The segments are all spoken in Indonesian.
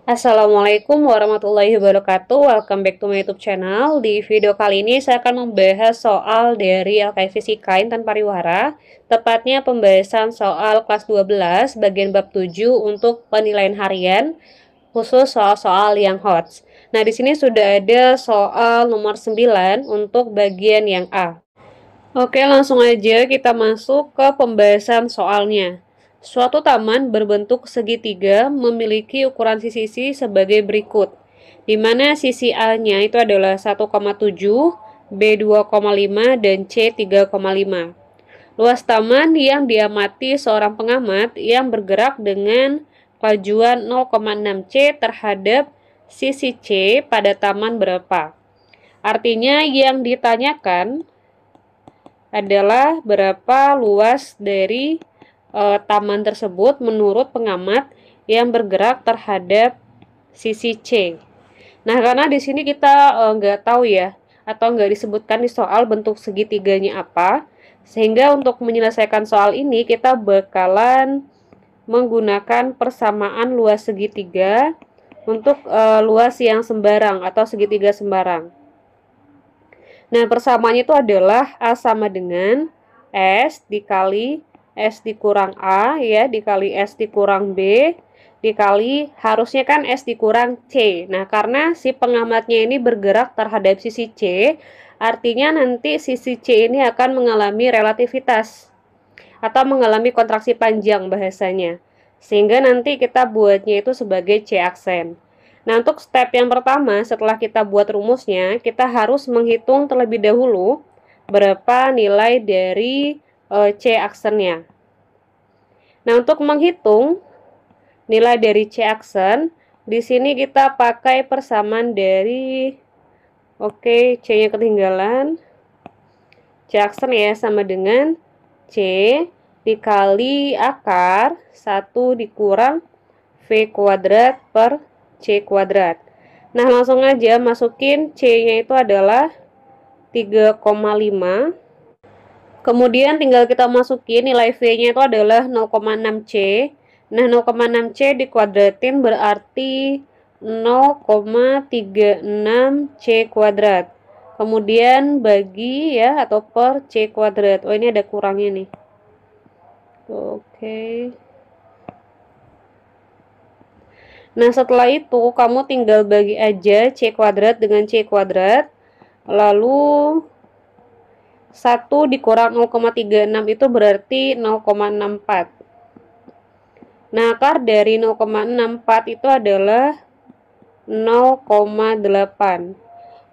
Assalamualaikum warahmatullahi wabarakatuh. Welcome back to my YouTube channel. Di video kali ini saya akan membahas soal dari LKS Fisika Intan Pariwara, tepatnya pembahasan soal kelas 12 bagian bab 7 untuk penilaian harian, khusus soal-soal yang hot. Nah, di sini sudah ada soal nomor 9 untuk bagian yang A. Oke, langsung aja kita masuk ke pembahasan soalnya. Suatu taman berbentuk segitiga memiliki ukuran sisi sebagai berikut, di mana sisi A-nya itu adalah 1,7, B 2,5, dan C 3,5. Luas taman yang diamati seorang pengamat yang bergerak dengan kelajuan 0,6 C terhadap sisi C pada taman berapa? Artinya yang ditanyakan adalah berapa luas dari taman tersebut menurut pengamat yang bergerak terhadap sisi C. Nah, karena di sini kita nggak tahu ya, atau nggak disebutkan di soal bentuk segitiganya apa, sehingga untuk menyelesaikan soal ini kita bakalan menggunakan persamaan luas segitiga untuk luas yang sembarang atau segitiga sembarang. Nah, persamaannya itu adalah A sama dengan S dikali S dikurang A, ya, dikali S dikurang B, dikali, harusnya kan S dikurang C. Nah, karena si pengamatnya ini bergerak terhadap sisi C, artinya nanti sisi C ini akan mengalami relativitas, atau mengalami kontraksi panjang bahasanya. Sehingga nanti kita buatnya itu sebagai C aksen. Nah, untuk step yang pertama, setelah kita buat rumusnya, kita harus menghitung terlebih dahulu berapa nilai dari C aksennya. Nah, untuk menghitung nilai dari C aksen, di sini kita pakai persamaan dari, C-nya ketinggalan. C aksen ya sama dengan C dikali akar 1 dikurang V kuadrat per C kuadrat. Nah, langsung aja masukin C-nya itu adalah 3,5. Kemudian tinggal kita masukin nilai V-nya itu adalah 0,6 C. Nah, 0,6 C dikuadratin berarti 0,36 C kuadrat. Kemudian bagi ya atau per C kuadrat. Oh, ini ada kurangnya nih. Oke. Nah, setelah itu kamu tinggal bagi aja C kuadrat dengan C kuadrat. Lalu 1 dikurang 0,36 itu berarti 0,64. Nah, akar dari 0,64 itu adalah 0,8.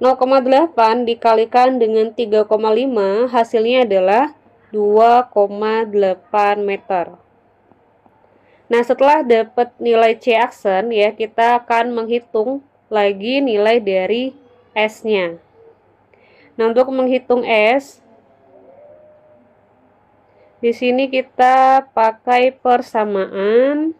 0,8 dikalikan dengan 3,5 hasilnya adalah 2,8 meter. Nah, setelah dapat nilai C aksen ya, kita akan menghitung lagi nilai dari S-nya. Nah, untuk menghitung S, di sini kita pakai persamaan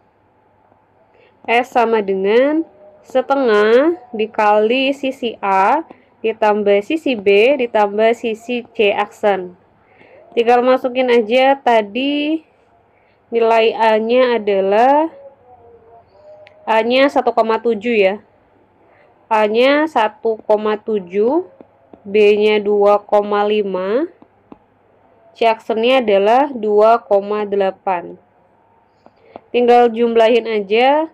S sama dengan setengah dikali sisi A ditambah sisi B ditambah sisi C aksen. Tinggal masukin aja tadi nilai A-nya adalah A-nya 1,7 ya. A-nya 1,7, B-nya 2,5. C aksennya adalah 2,8. Tinggal jumlahin aja,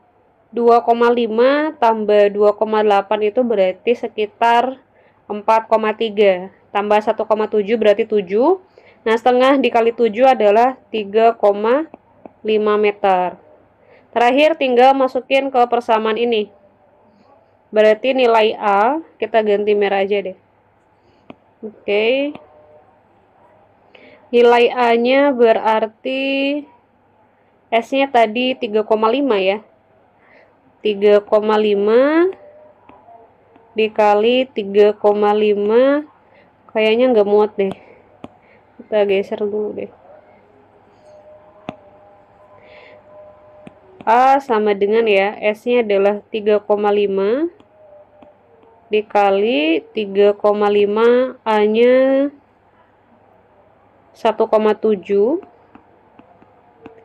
2,5 tambah 2,8 itu berarti sekitar 4,3. Tambah 1,7 berarti 7. Nah, setengah dikali 7 adalah 3,5 meter. Terakhir tinggal masukin ke persamaan ini. Berarti nilai A, kita ganti merah aja deh. Oke. Nilai A-nya berarti S-nya tadi 3,5 ya. 3,5 dikali 3,5 kayaknya nggak muat deh. Kita geser dulu deh. A sama dengan ya, S-nya adalah 3,5 dikali 3,5, A-nya 1,7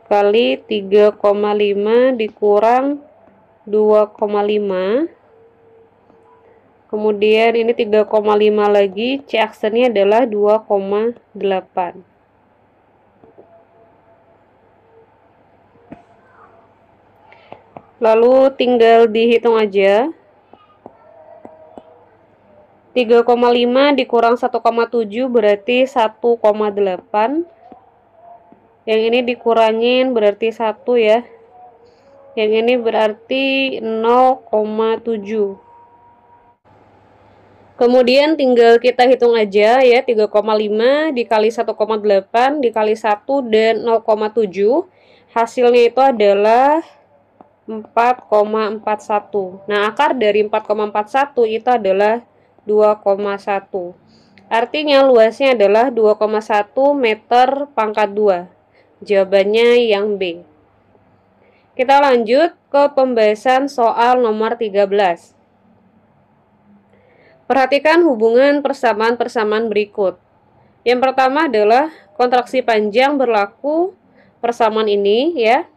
kali 3,5 dikurang 2,5. Kemudian ini 3,5 lagi, C aksennya adalah 2,8. Lalu tinggal dihitung aja. 3,5 dikurang 1,7 berarti 1,8. Yang ini dikurangin berarti 1 ya. Yang ini berarti 0,7. Kemudian tinggal kita hitung aja ya, 3,5 dikali 1,8 dikali 1 dan 0,7. Hasilnya itu adalah 4,41. Nah, akar dari 4,41 itu adalah 2,1. Artinya luasnya adalah 2,1 meter pangkat 2. Jawabannya yang B. Kita lanjut ke pembahasan soal nomor 13. Perhatikan hubungan persamaan-persamaan berikut. Yang pertama adalah kontraksi panjang berlaku persamaan ini ya.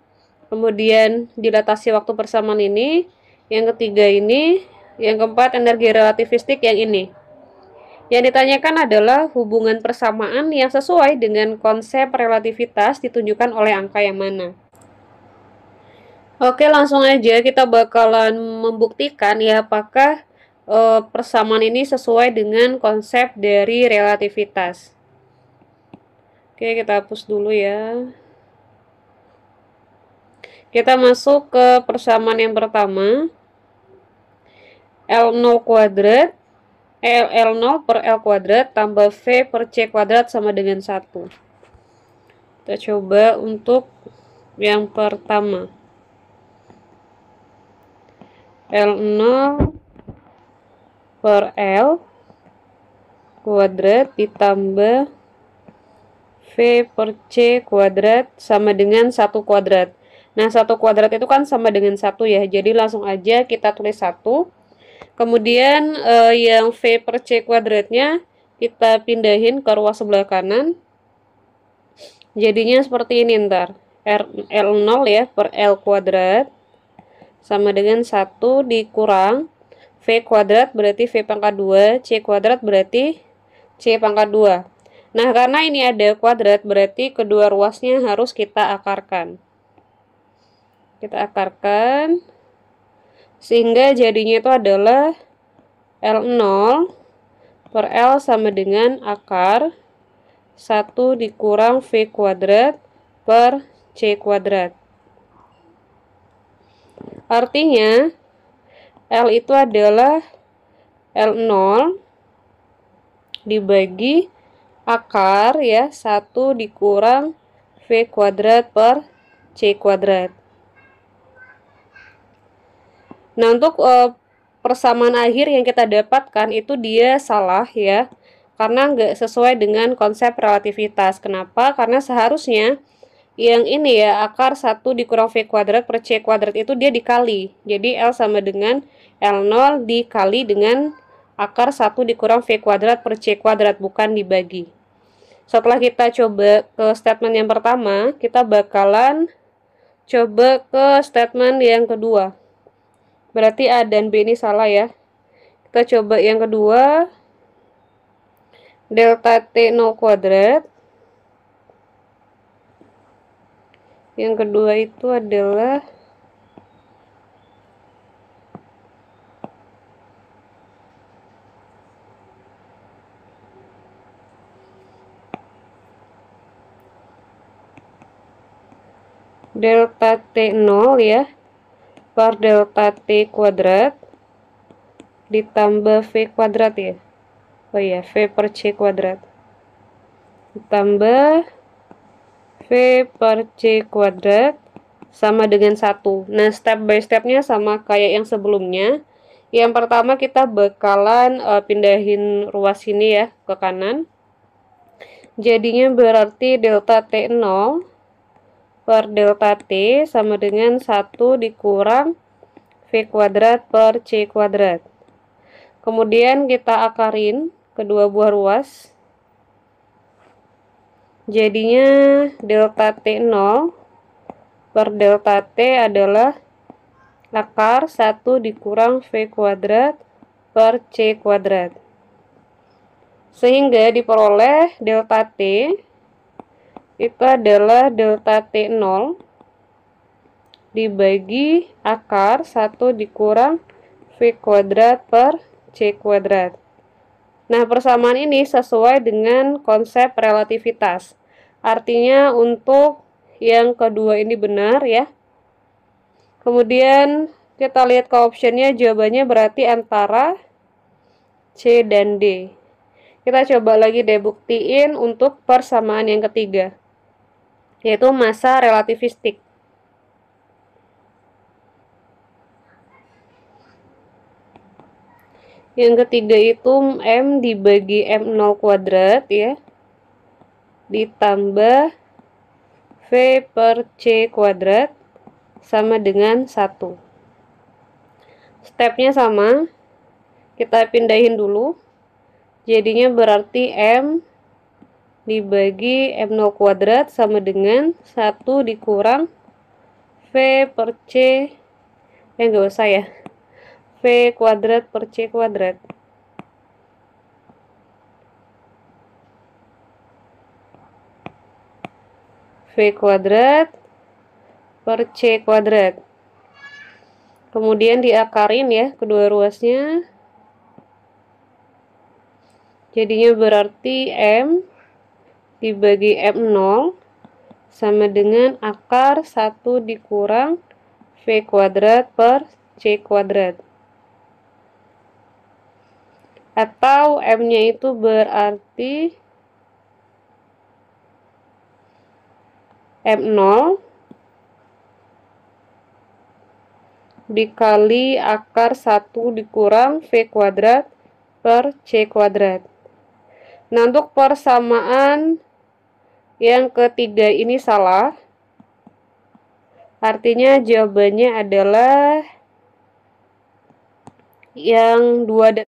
Kemudian dilatasi waktu persamaan ini. Yang ketiga ini. Yang keempat energi relativistik yang ini. Yang ditanyakan adalah hubungan persamaan yang sesuai dengan konsep relativitas ditunjukkan oleh angka yang mana. Oke, langsung aja kita bakalan membuktikan ya apakah persamaan ini sesuai dengan konsep dari relativitas. Oke, kita hapus dulu ya. Kita masuk ke persamaan yang pertama. L0 kuadrat L0 per L kuadrat tambah V per C kuadrat sama dengan 1. Kita coba untuk yang pertama. L0 per L kuadrat ditambah V per C kuadrat sama dengan 1 kuadrat. Nah, 1 kuadrat itu kan sama dengan 1 ya. Jadi langsung aja kita tulis 1. Kemudian yang V per C kuadratnya kita pindahin ke ruas sebelah kanan. Jadinya seperti ini ntar. L0 ya per L kuadrat sama dengan 1 dikurang V kuadrat berarti V pangkat 2, C kuadrat berarti C pangkat 2. Nah, karena ini ada kuadrat berarti kedua ruasnya harus kita akarkan. Kita akarkan sehingga jadinya itu adalah L0 per L sama dengan akar 1 dikurang V kuadrat per C kuadrat. Artinya L itu adalah L0 dibagi akar ya 1 dikurang V kuadrat per C kuadrat. Nah, untuk persamaan akhir yang kita dapatkan itu dia salah ya, karena nggak sesuai dengan konsep relativitas. Kenapa? Karena seharusnya yang ini ya, akar 1 dikurang V kuadrat per C kuadrat itu dia dikali. Jadi L sama dengan L0 dikali dengan akar 1 dikurang V kuadrat per C kuadrat, bukan dibagi. Setelah kita coba ke statement yang pertama, kita bakalan coba ke statement yang kedua. Berarti A dan B ini salah ya. Kita coba yang kedua. Delta T0 kuadrat. Yang kedua itu adalah delta T0 ya per delta T kuadrat ditambah V kuadrat ya. Oh iya, V per C kuadrat ditambah V per C kuadrat sama dengan 1. Nah, step by stepnya sama kayak yang sebelumnya. Yang pertama kita bakalan pindahin ruas ini ya ke kanan. Jadinya berarti delta T0 per delta T sama dengan 1 dikurang V kuadrat per C kuadrat. Kemudian kita akarin kedua buah ruas. Jadinya delta T0 per delta T adalah akar 1 dikurang V kuadrat per C kuadrat. Sehingga diperoleh delta T itu adalah delta T0 dibagi akar 1 dikurang V kuadrat per C kuadrat. Nah, persamaan ini sesuai dengan konsep relativitas. Artinya untuk yang kedua ini benar ya. Kemudian kita lihat ke optionnya, jawabannya berarti antara C dan D. Kita coba lagi deh buktiin untuk persamaan yang ketiga, yaitu massa relativistik. Yang ketiga itu M dibagi M0 kuadrat ya, ditambah V per C kuadrat sama dengan 1. Stepnya sama, kita pindahin dulu. Jadinya berarti M dibagi M0 kuadrat sama dengan 1 dikurang V per C, nggak usah ya, V kuadrat per C kuadrat. V kuadrat per C kuadrat. Kemudian diakarin ya kedua ruasnya. Jadinya berarti M dibagi M0 sama dengan akar 1 dikurang V kuadrat per C kuadrat. Atau M-nya itu berarti M0 dikali akar 1 dikurang V kuadrat per C kuadrat. Nah, untuk persamaan yang ketiga ini salah. Artinya jawabannya adalah yang 2 dan